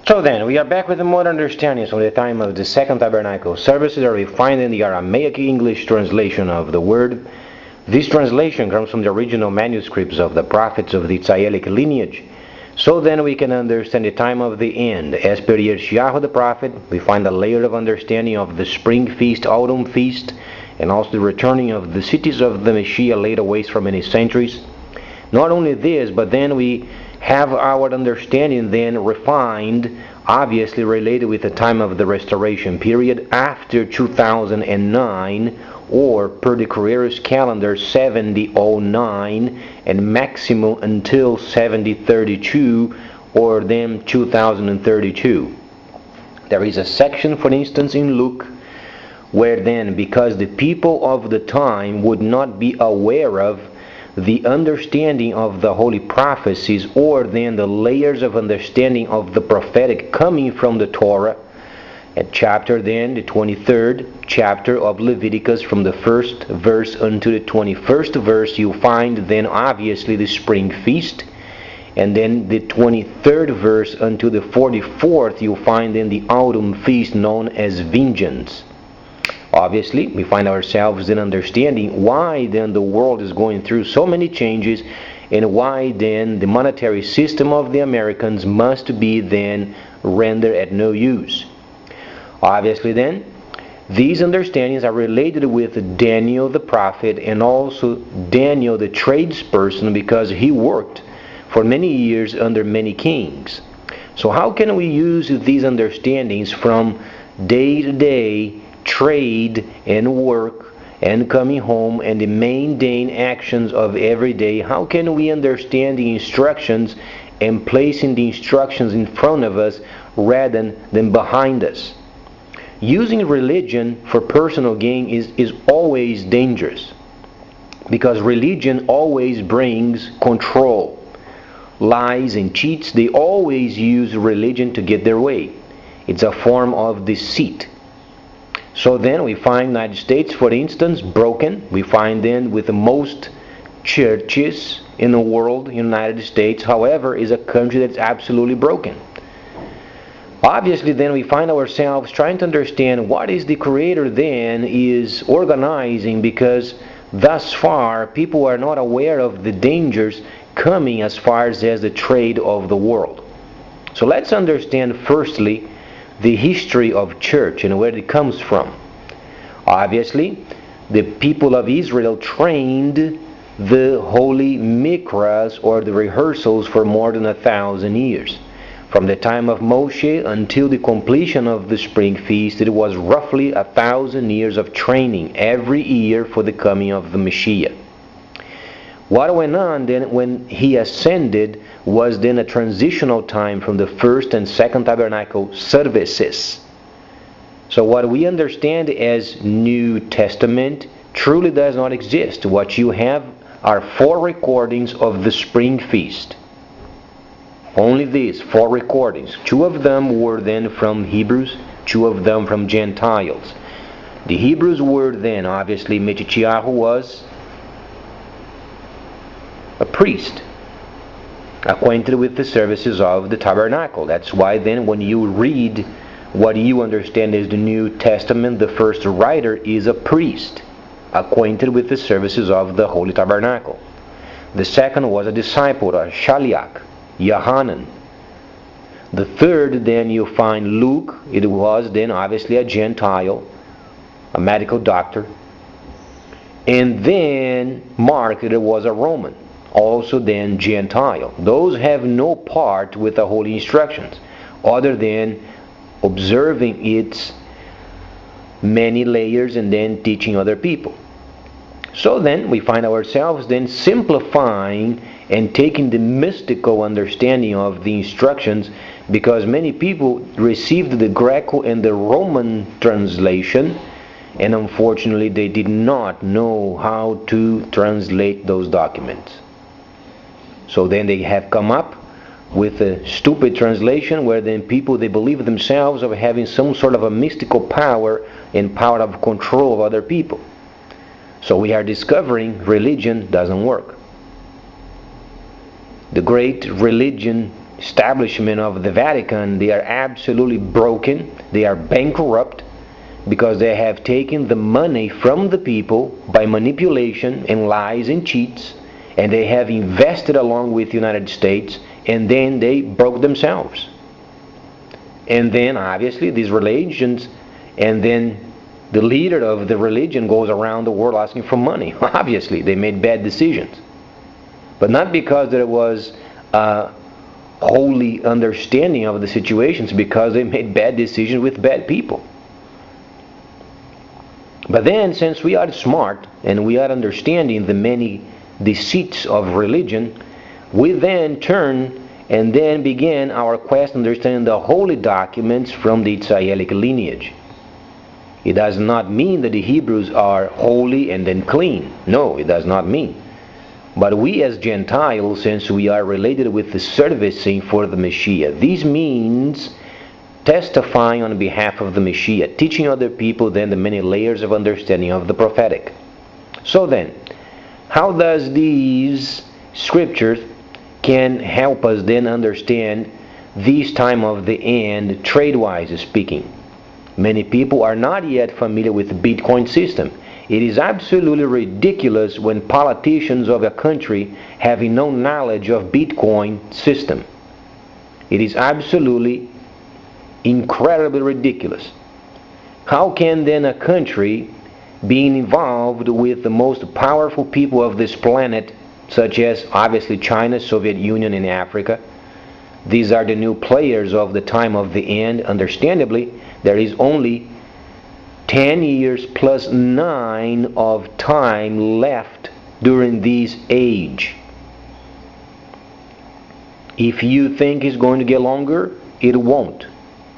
So then, we are back with the modern understandings from the time of the Second Tabernacle services are refined in the Aramaic English translation of the word. This translation comes from the original manuscripts of the prophets of the Tzayelic lineage. So then we can understand the time of the end. As per Yeshayahu the prophet, we find a layer of understanding of the spring feast, autumn feast, and also the returning of the cities of the Messiah laid waste for many centuries. Not only this, but then we have our understanding then refined, obviously related with the time of the restoration period after 2009, or per the Carreras calendar 7009, and maximum until 7032, or then 2032. There is a section, for instance, in Luke, where then, because the people of the time would not be aware of the understanding of the holy prophecies, or then the layers of understanding of the prophetic coming from the Torah, at chapter then, the 23rd chapter of Leviticus, from the 1st verse unto the 21st verse, you find then obviously the spring feast, and then the 23rd verse unto the 44th, you find then the autumn feast known as Vengeance. Obviously, we find ourselves in understanding why then the world is going through so many changes, and why then the monetary system of the Americans must be then rendered at no use. Obviously then, these understandings are related with Daniel the prophet, and also Daniel the tradesperson, because he worked for many years under many kings. So how can we use these understandings from day to day trade and work and coming home and the mundane actions of every day? How can we understand the instructions and placing the instructions in front of us rather than behind us? Using religion for personal gain is always dangerous, because religion always brings control. Lies and cheats, they always use religion to get their way. It's a form of deceit. So then we find United States, for instance, broken. We find then with the most churches in the world, United States, however, is a country that's absolutely broken. Obviously then we find ourselves trying to understand what is the Creator then is organizing, because thus far people are not aware of the dangers coming as far as the trade of the world. So let's understand firstly the history of church and where it comes from. Obviously, the people of Israel trained the holy mikras, or the rehearsals, for more than 1,000 years. From the time of Moshe until the completion of the spring feast, it was roughly 1,000 years of training every year for the coming of the Messiah. What went on then when he ascended was then a transitional time from the first and second tabernacle services. So what we understand as New Testament truly does not exist. What you have are 4 recordings of the spring feast. Only these 4 recordings. 2 of them were then from Hebrews, 2 of them from Gentiles. The Hebrews were then, obviously, Metityahu was a priest, acquainted with the services of the tabernacle. That's why then when you read what you understand is the New Testament, the first writer is a priest, acquainted with the services of the Holy Tabernacle. The second was a disciple, a Shaliach, Yohanan. The third then you find Luke. It was then obviously a Gentile, a medical doctor. And then Mark, it was a Roman, also then Gentile. Those have no part with the holy instructions other than observing its many layers and then teaching other people. So then we find ourselves then simplifying and taking the mystical understanding of the instructions, because many people received the Greco and the Roman translation, and unfortunately they did not know how to translate those documents. So then they have come up with a stupid translation where then people, they believe themselves of having some sort of a mystical power and power of control of other people. So we are discovering religion doesn't work. The great religion establishment of the Vatican, they are absolutely broken. They are bankrupt because they have taken the money from the people by manipulation and lies and cheats, and they have invested along with the United States, and then they broke themselves. And then obviously these religions, and then the leader of the religion goes around the world asking for money. Obviously they made bad decisions, but not because there was a holy understanding of the situations, because they made bad decisions with bad people. But then, since we are smart and we are understanding the many deceits of religion, we then turn and then begin our quest understanding the holy documents from the Israelic lineage. It does not mean that the Hebrews are holy and then clean. No, it does not mean. But we as Gentiles, since we are related with the servicing for the Messiah, this means testifying on behalf of the Messiah, teaching other people then the many layers of understanding of the prophetic. So then, how does these scriptures can help us then understand this time of the end, trade-wise speaking? Many people are not yet familiar with the Bitcoin system. It is absolutely ridiculous when politicians of a country have no knowledge of Bitcoin system. It is absolutely incredibly ridiculous. How can then a country being involved with the most powerful people of this planet, such as obviously China, Soviet Union, and Africa, these are the new players of the time of the end. Understandably, there is only 10 years plus 9 of time left during this age. If you think it's going to get longer, it won't.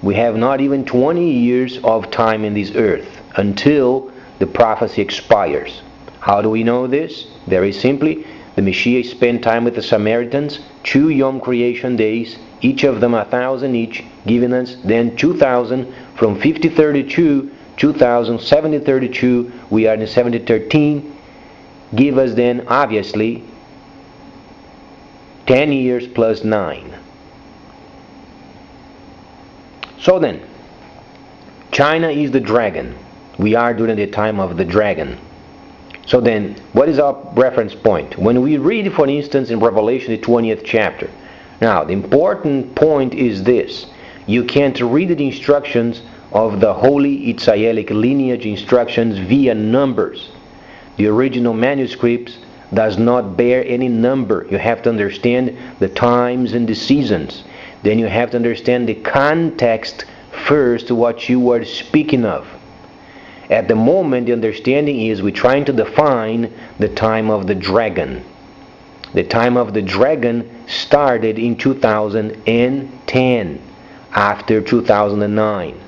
We have not even 20 years of time in this earth until the prophecy expires. How do we know this? Very simply, the Messiah spent time with the Samaritans, 2 Yom creation days, each of them 1,000 each, giving us then 2,000 from 5032, 2,000, 7032, we are in 7013, give us then obviously 10 years plus 9. So then, China is the dragon. We are during the time of the dragon. So then, what is our reference point? When we read, for instance, in Revelation, the 20th chapter. Now, the important point is this. You can't read the instructions of the Holy Israelic lineage instructions via numbers. The original manuscripts does not bear any number. You have to understand the times and the seasons. Then you have to understand the context first, what you are speaking of. At the moment, the understanding is we're trying to define the time of the dragon. The time of the dragon started in 2010, after 2009.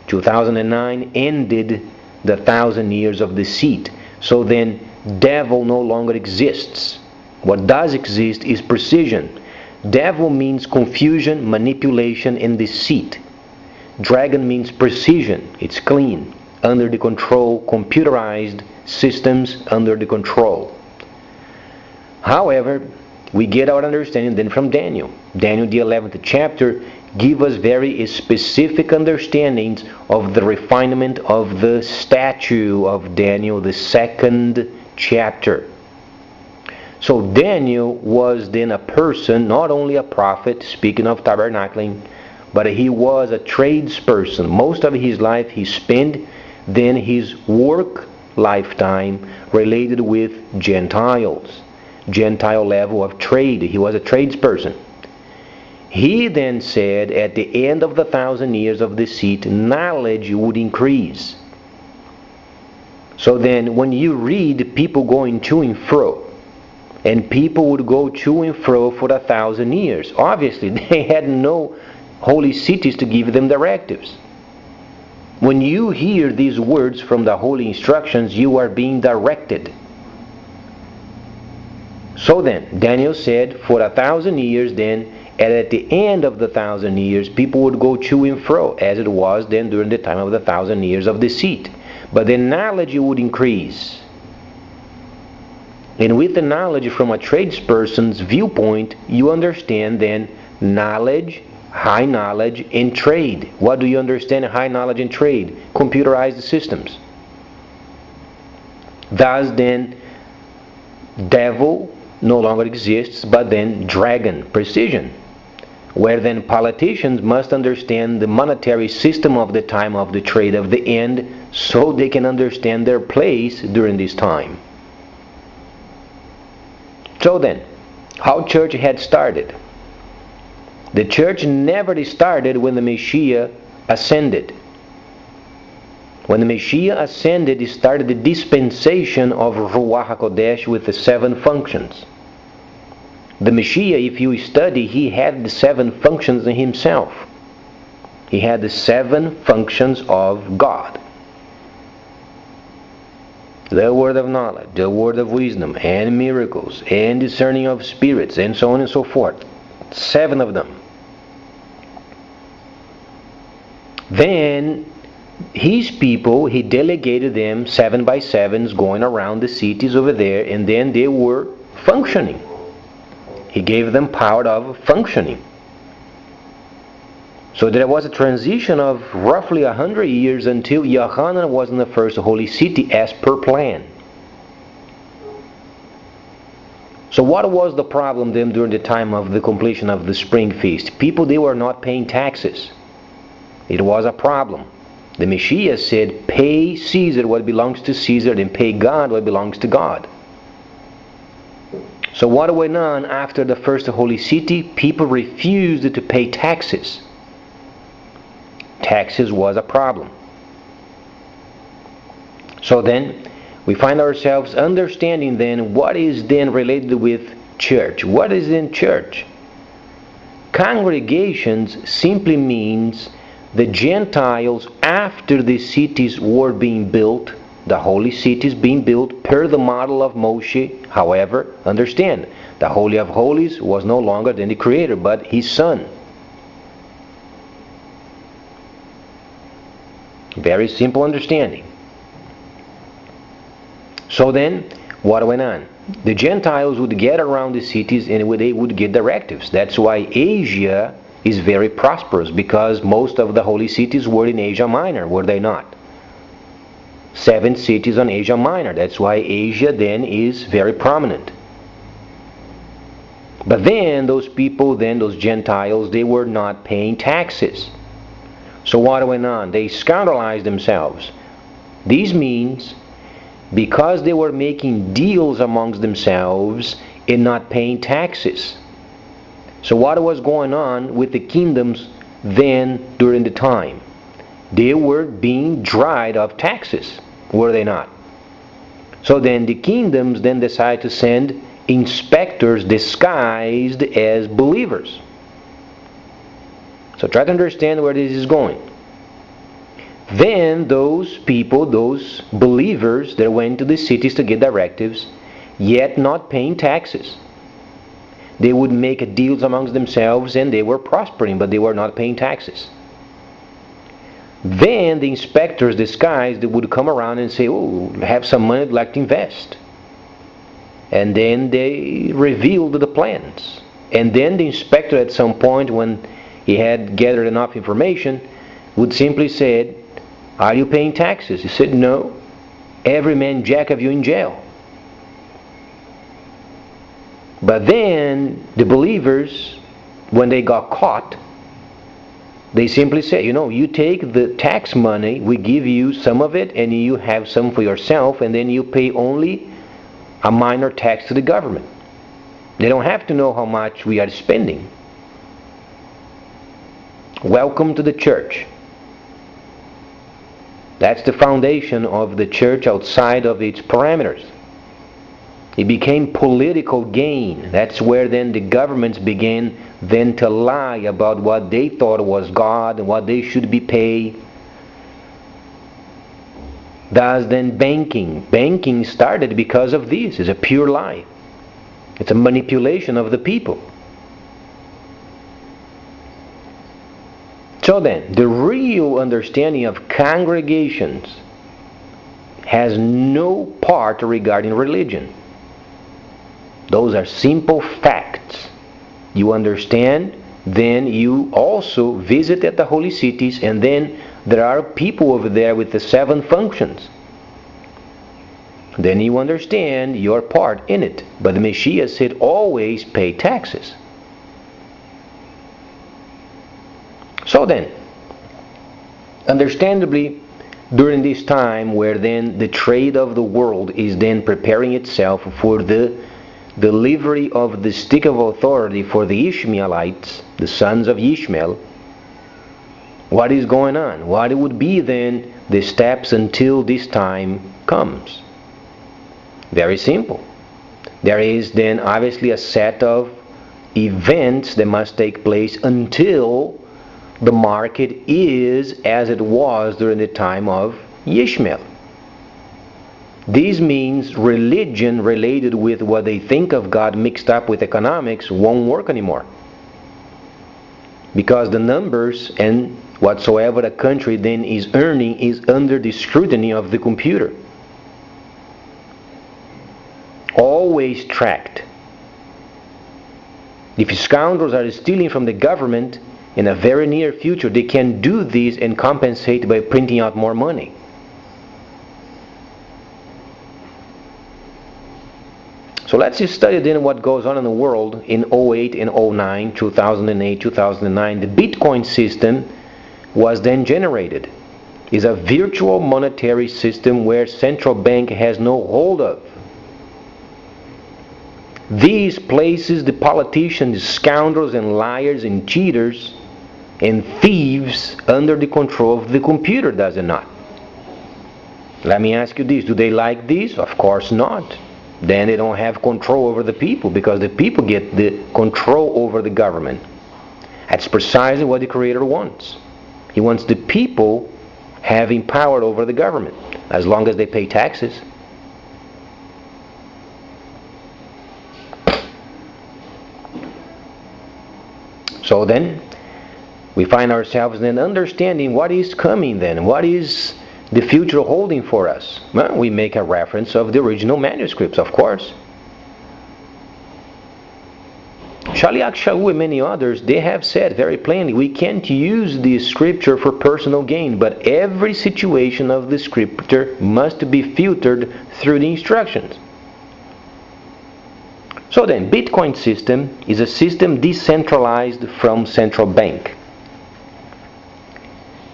2009 ended the 1,000 years of deceit. So then, devil no longer exists. What does exist is precision. Devil means confusion, manipulation, and deceit. Dragon means precision. It's clean, under the control, computerized systems under the control. However, we get our understanding then from Daniel. Daniel, the 11th chapter, give us very specific understandings of the refinement of the statue of Daniel, the 2nd chapter. So Daniel was then a person, not only a prophet, speaking of tabernacling, but he was a tradesperson. Most of his life he spent then his work lifetime related with Gentiles. Gentile level of trade. He was a tradesperson. He then said at the end of the 1,000 years of deceit, knowledge would increase. So then when you read people going to and fro, and people would go to and fro for 1,000 years. Obviously, they had no holy cities to give them directives. When you hear these words from the holy instructions, you are being directed. So then, Daniel said, for 1,000 years then, and at the end of the 1,000 years, people would go to and fro, as it was then during the time of the 1,000 years of deceit. But then knowledge would increase. And with the knowledge from a tradesperson's viewpoint, you understand then knowledge, high knowledge in trade. What do you understand high knowledge in trade? Computerized systems. Thus then, devil no longer exists, but then dragon, precision. Where then politicians must understand the monetary system of the time of the trade of the end, so they can understand their place during this time. So then, how church had started. The church never started when the Messiah ascended. When the Messiah ascended, it started the dispensation of Ruach HaKodesh with the 7 functions. The Messiah, if you study, he had the 7 functions in himself. He had the 7 functions of God. The word of knowledge, the word of wisdom, and miracles, and discerning of spirits, and so on and so forth. 7 of them. Then his people, he delegated them 7 by 7s going around the cities over there, and then they were functioning. He gave them power of functioning. So there was a transition of roughly 100 years until Yochanan was in the first holy city as per plan. So what was the problem then during the time of the completion of the spring feast? People, they were not paying taxes. It was a problem. The Messiah said, pay Caesar what belongs to Caesar, and pay God what belongs to God. So what went on after the first holy city? People refused to pay taxes. Taxes was a problem. So then, we find ourselves understanding then what is then related with church. What is in church? Congregations simply means the Gentiles, after the cities were being built, the holy cities being built per the model of Moshe. However, understand, the Holy of Holies was no longer than the Creator, but His Son. Very simple understanding. So then, what went on? The Gentiles would get around the cities and they would get directives. That's why Asia is very prosperous, because most of the holy cities were in Asia Minor, were they not? 7 cities on Asia Minor. That's why Asia then is very prominent. But then those people, those Gentiles, they were not paying taxes. So what went on? They scandalized themselves. This means because they were making deals amongst themselves and not paying taxes. So what was going on with the kingdoms then during the time? They were being dried of taxes, were they not? So then the kingdoms then decided to send inspectors disguised as believers. So try to understand where this is going. Then those people, those believers that went to the cities to get directives, yet not paying taxes. They would make deals amongst themselves and they were prospering, but they were not paying taxes. Then the inspectors disguised would come around and say, oh, have some money I'd like to invest. And then they revealed the plans. And then the inspector at some point, when he had gathered enough information, would simply say, are you paying taxes? He said, no. Every man jack of you in jail. But then the believers, when they got caught, they simply said, you take the tax money, we give you some of it, and you have some for yourself, and then you pay only a minor tax to the government. They don't have to know how much we are spending. Welcome to the church. That's the foundation of the church outside of its parameters. It became political gain. That's where then the governments began then to lie about what they thought was God and what they should be paid. Thus then banking. Banking started because of this. It's a pure lie. It's a manipulation of the people. So then, the real understanding of congregations has no part regarding religion. Those are simple facts. You understand then you also visit at the holy cities, and then there are people over there with the 7 functions. Then you understand your part in it. But the Messiah said, always pay taxes. So then, understandably, during this time where then the trade of the world is then preparing itself for the delivery of the stick of authority for the Ishmaelites, the sons of Ishmael, what is going on? What would be then the steps until this time comes? Very simple. There is then obviously a set of events that must take place until the market is as it was during the time of Ishmael. This means religion related with what they think of God mixed up with economics won't work anymore. Because the numbers and whatsoever a country then is earning is under the scrutiny of the computer. Always tracked. If scoundrels are stealing from the government, in a very near future they can do this and compensate by printing out more money. So let's just study then what goes on in the world in 08 and 09, 2008, 2009. The Bitcoin system was then generated. It's a virtual monetary system where central bank has no hold of. These places the politicians, scoundrels and liars and cheaters and thieves under the control of the computer, does it not? Let me ask you this, do they like this? Of course not. Then they don't have control over the people, because the people get the control over the government. That's precisely what the Creator wants. He wants the people having power over the government, as long as they pay taxes. So then, we find ourselves then understanding what is coming then. What is the future holding for us? Well, we make a reference of the original manuscripts, of course. Shaliach Shaul and many others, they have said very plainly, we can't use the scripture for personal gain, but every situation of the scripture must be filtered through the instructions. So then, Bitcoin system is a system decentralized from central bank.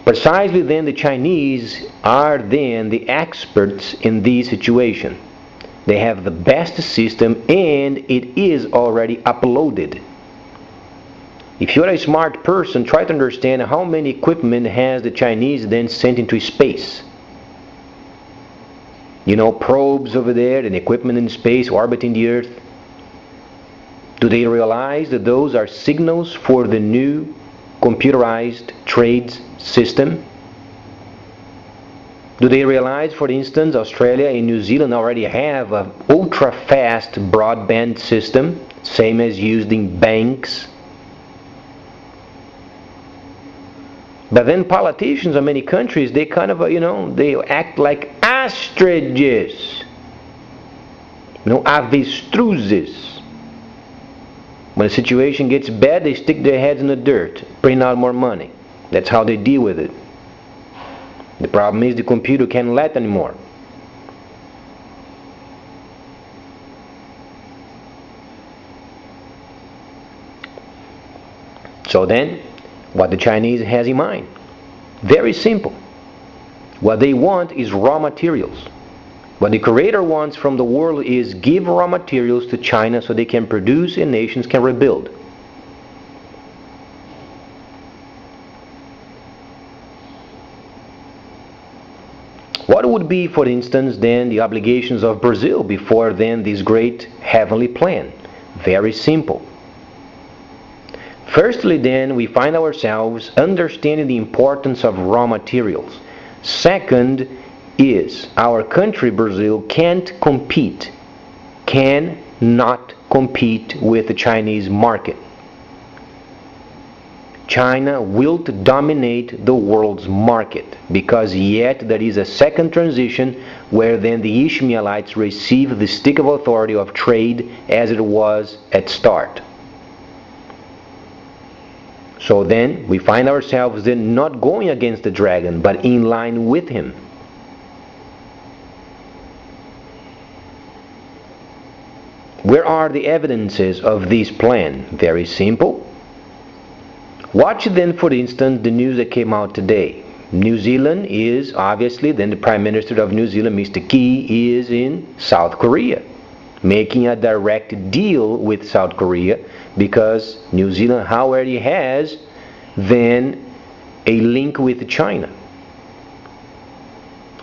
Precisely then, the Chinese are then the experts in this situation. They have the best system, and it is already uploaded. If you're a smart person, try to understand how many equipment has the Chinese then sent into space. You know, probes over there and equipment in space orbiting the Earth. Do they realize that those are signals for the new computerized trades system? Do they realize, for instance, Australia and New Zealand already have an ultra-fast broadband system, same as used in banks? But then politicians in many countries, they kind of, they act like ostriches, avestruses. When the situation gets bad, they stick their heads in the dirt, print out more money. That's how they deal with it. The problem is the computer can't let anymore. So then, what the Chinese has in mind? Very simple. What they want is raw materials. What the Creator wants from the world is give raw materials to China so they can produce and nations can rebuild. What would be, for instance, then the obligations of Brazil before then this great heavenly plan? Very simple. Firstly then, we find ourselves understanding the importance of raw materials. Second is our country, Brazil, cannot compete with the Chinese market. China will dominate the world's market, because yet there is a second transition where then the Ishmaelites receive the stick of authority of trade as it was at start. So then we find ourselves then not going against the dragon, but in line with him. Where are the evidences of this plan? Very simple. Watch then, for instance, the news that came out today. New Zealand is obviously, then the Prime Minister of New Zealand, Mr. Key, is in South Korea, making a direct deal with South Korea, because New Zealand already has then a link with China.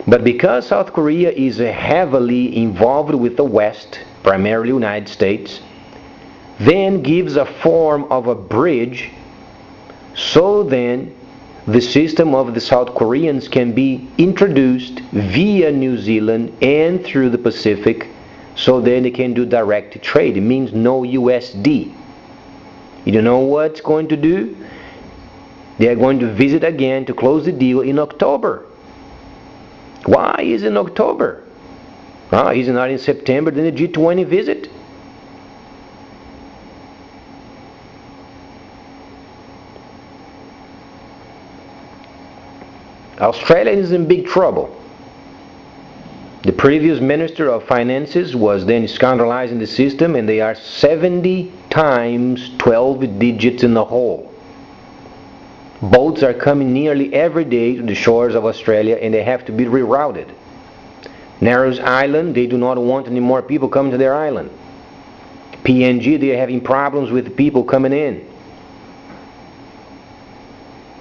But because South Korea is heavily involved with the West, primarily United States, then gives a form of a bridge, so then the system of the South Koreans can be introduced via New Zealand and through the Pacific, so then they can do direct trade. It means no USD. You don't know what's going to do? They are going to visit again to close the deal in October. Why is it in October? Is it not in September, then the G20 visit? Australia is in big trouble. The previous Minister of Finances was then scandalizing the system, and they are 70 times 12 digits in the hole. Boats are coming nearly every day to the shores of Australia, and they have to be rerouted. Narrows Island, they do not want any more people coming to their island. PNG, they are having problems with people coming in.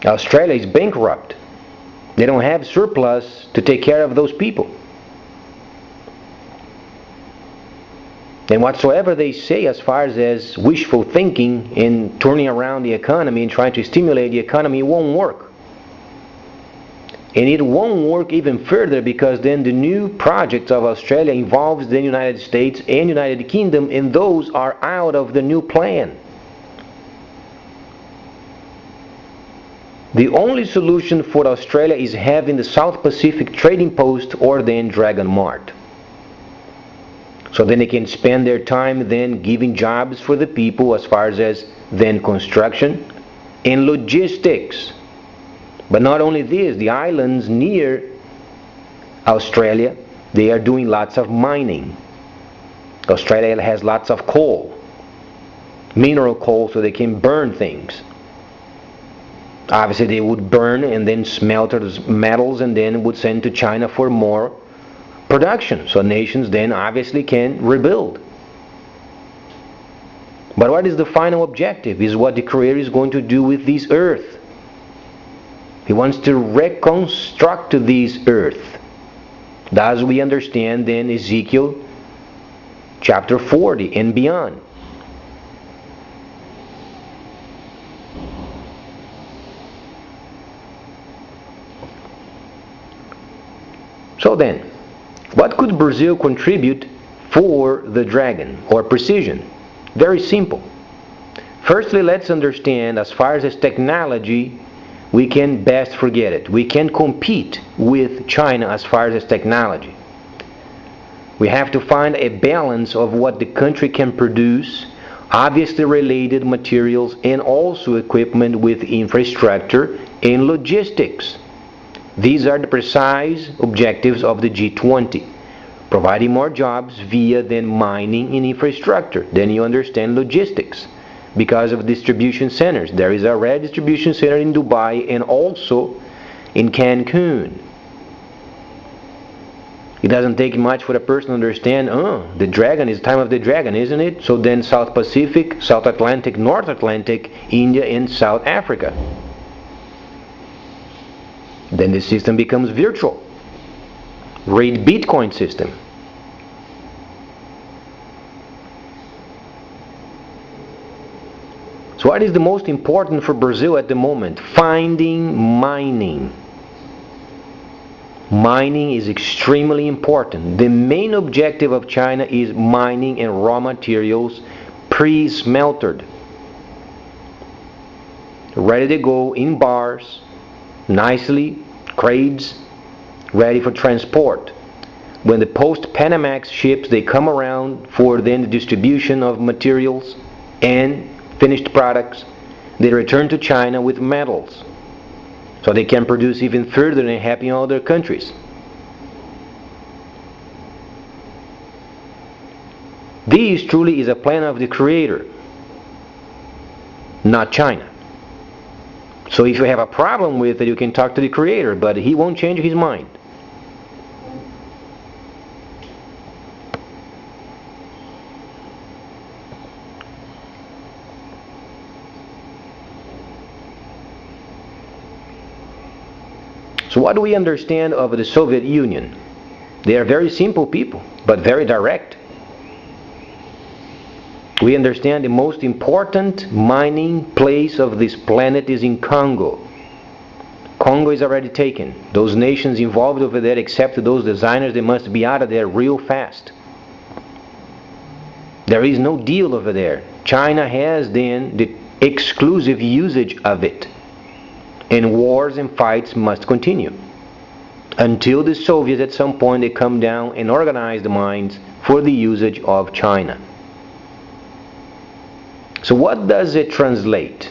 Australia is bankrupt. They don't have surplus to take care of those people. And whatsoever they say as far as wishful thinking in turning around the economy and trying to stimulate the economy, it won't work. And it won't work even further, because then the new projects of Australia involves the United States and United Kingdom, and those are out of the new plan. The only solution for Australia is having the South Pacific Trading Post, or then Dragon Mart. So then they can spend their time then giving jobs for the people as far as then construction and logistics. But not only this, the islands near Australia, they are doing lots of mining. Australia has lots of coal, mineral coal, so they can burn things. Obviously they would burn and then smelt those metals and then would send to China for more production. So nations then obviously can rebuild. But what is the final objective? Is what the Creator is going to do with this earth. He wants to reconstruct this earth. Thus we understand then Ezekiel chapter 40 and beyond. So then, what could Brazil contribute for the dragon or precision? Very simple. Firstly, let's understand, as far as technology, we can best forget it. We can compete with China as far as technology. We have to find a balance of what the country can produce, obviously related materials, and also equipment with infrastructure and logistics. These are the precise objectives of the G20. Providing more jobs via then mining and infrastructure. Then you understand logistics. Because of distribution centers. There is a red distribution center in Dubai and also in Cancun. It doesn't take much for a person to understand, the dragon is time of the dragon, isn't it? So then South Pacific, South Atlantic, North Atlantic, India and South Africa. Then the system becomes virtual. Read Bitcoin system. So what is the most important for Brazil at the moment? Finding mining. Mining is extremely important. The main objective of China is mining and raw materials pre-smeltered. Ready to go in bars, nicely, crates, ready for transport. When the post-Panamax ships, they come around for then the distribution of materials and finished products, they return to China with metals, so they can produce even further and helping other countries. This truly is a plan of the Creator, not China. So if you have a problem with it, you can talk to the Creator, but He won't change His mind. So what do we understand of the Soviet Union? They are very simple people, but very direct. We understand the most important mining place of this planet is in Congo. Congo is already taken. Those nations involved over there, except those designers, they must be out of there real fast. There is no deal over there. China has then the exclusive usage of it. And wars and fights must continue until the Soviets at some point they come down and organize the mines for the usage of China. So what does it translate?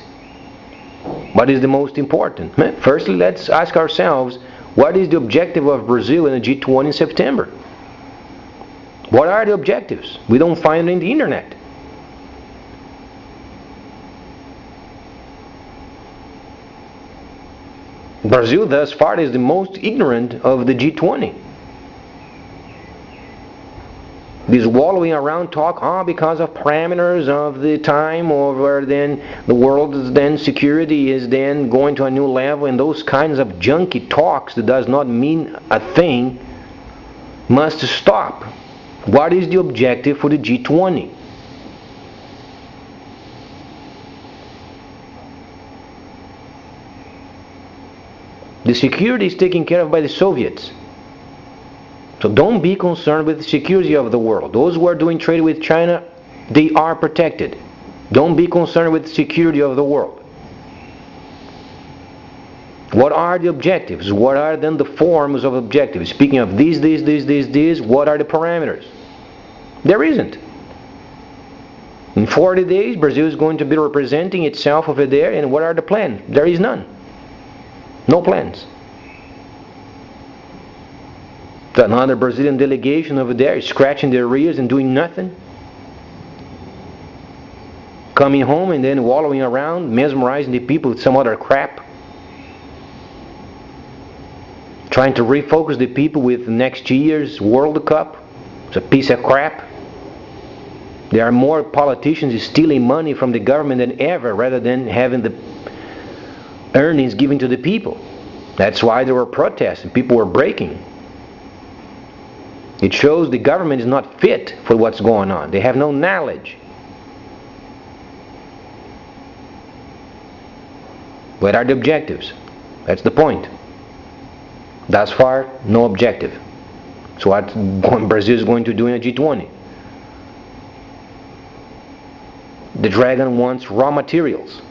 What is the most important? Firstly, let's ask ourselves, what is the objective of Brazil in the G20 in September? What are the objectives? We don't find it in the internet. Brazil thus far is the most ignorant of the G20. This wallowing around talk, because of parameters of the time, or then the world's then security is then going to a new level, and those kinds of junky talks that does not mean a thing must stop. What is the objective for the G20? The security is taken care of by the Soviets. So don't be concerned with the security of the world. Those who are doing trade with China, they are protected. Don't be concerned with the security of the world. What are the objectives? What are then the forms of objectives? Speaking of this, what are the parameters? There isn't. In 40 days, Brazil is going to be representing itself over there, and what are the plans? There is none. No plans. Another Brazilian delegation over there is scratching their ears and doing nothing. Coming home and then wallowing around, mesmerizing the people with some other crap. Trying to refocus the people with next year's World Cup. It's a piece of crap. There are more politicians stealing money from the government than ever, rather than having the earnings given to the people. That's why there were protests and people were breaking. It shows the government is not fit for what's going on. They have no knowledge. What are the objectives? That's the point. Thus far, no objective. So what Brazil is going to do in a G20? The dragon wants raw materials.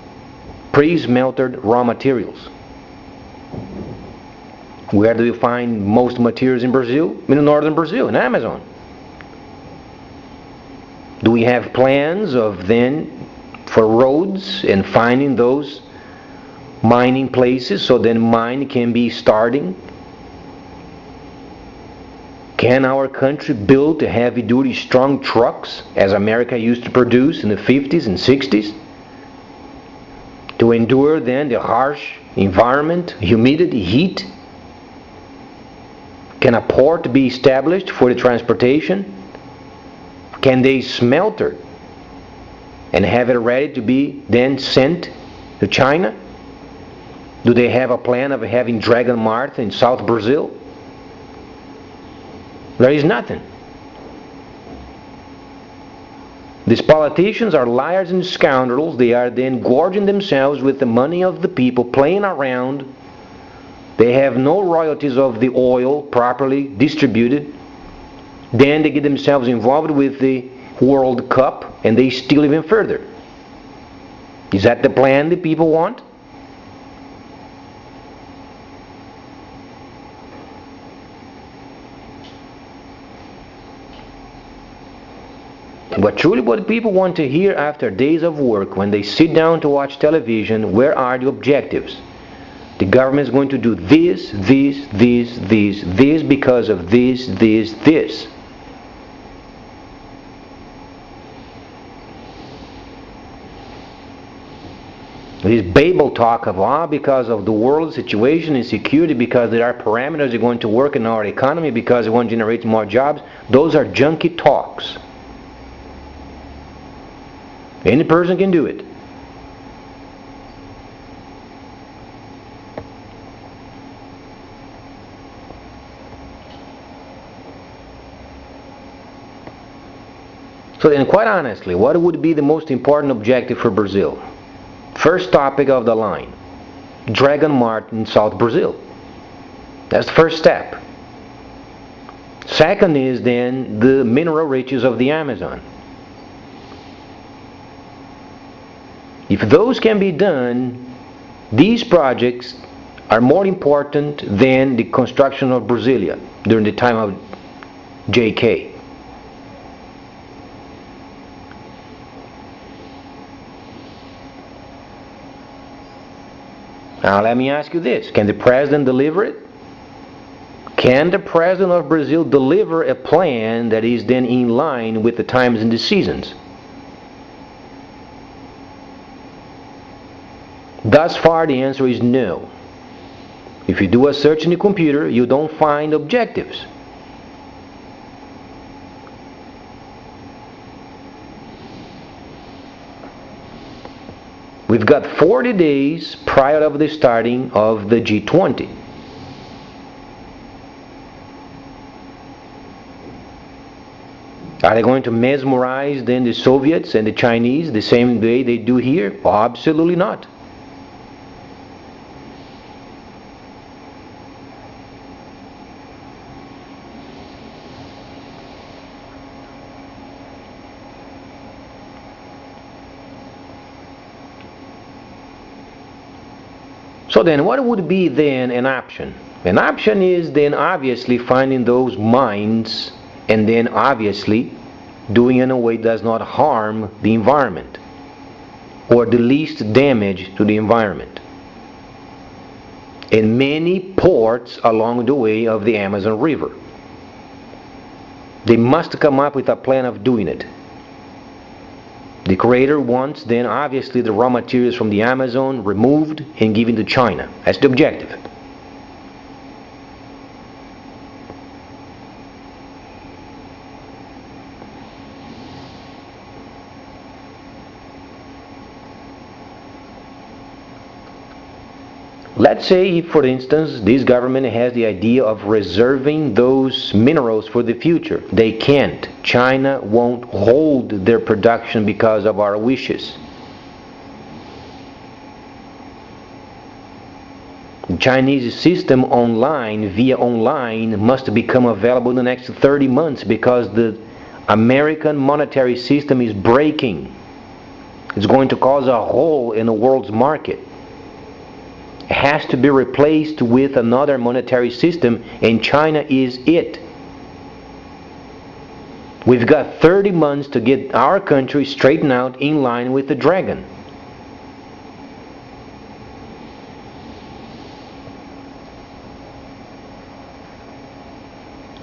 Pre-smelted raw materials. Where do you find most materials in Brazil? In northern Brazil, in Amazon. Do we have plans of then for roads and finding those mining places so then mine can be starting? Can our country build heavy-duty strong trucks as America used to produce in the 50s and 60s? To endure then the harsh environment, humidity, heat? Can a port be established for the transportation? Can they smelter and have it ready to be then sent to China? Do they have a plan of having Dragon Mart in South Brazil? There is nothing. These politicians are liars and scoundrels. They are then gorging themselves with the money of the people, playing around. They have no royalties of the oil properly distributed. Then they get themselves involved with the World Cup and they steal even further. Is that the plan the people want? What people want to hear after days of work, when they sit down to watch television, where are the objectives? The government is going to do this because of this. This Babel talk of because of the world situation and security, because there are parameters that are going to work in our economy, because they want to generate more jobs, those are junky talks. Any person can do it. So then, quite honestly, what would be the most important objective for Brazil? First topic of the line, Dragon Mart in South Brazil. That's the first step. Second is then the mineral riches of the Amazon. If those can be done, these projects are more important than the construction of Brasilia during the time of JK. Now let me ask you this. Can the president deliver it? Can the president of Brazil deliver a plan that is then in line with the times and the seasons? Thus far the answer is no. If you do a search in the computer, you don't find objectives. We've got 40 days prior of the starting of the G20. Are they going to mesmerize then the Soviets and the Chinese the same way they do here? Absolutely not. So then what would be then an option? An option is then obviously finding those mines and then obviously doing it in a way that does not harm the environment or the least damage to the environment. And many ports along the way of the Amazon River. They must come up with a plan of doing it. The creator wants then obviously the raw materials from the Amazon removed and given to China. That's the objective. Let's say, for instance, this government has the idea of reserving those minerals for the future. They can't. China won't hold their production because of our wishes. The Chinese system via online, must become available in the next 30 months because the American monetary system is breaking. It's going to cause a hole in the world's market. It has to be replaced with another monetary system, and China is it. We've got 30 months to get our country straightened out in line with the dragon.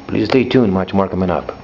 Please stay tuned, much more coming up.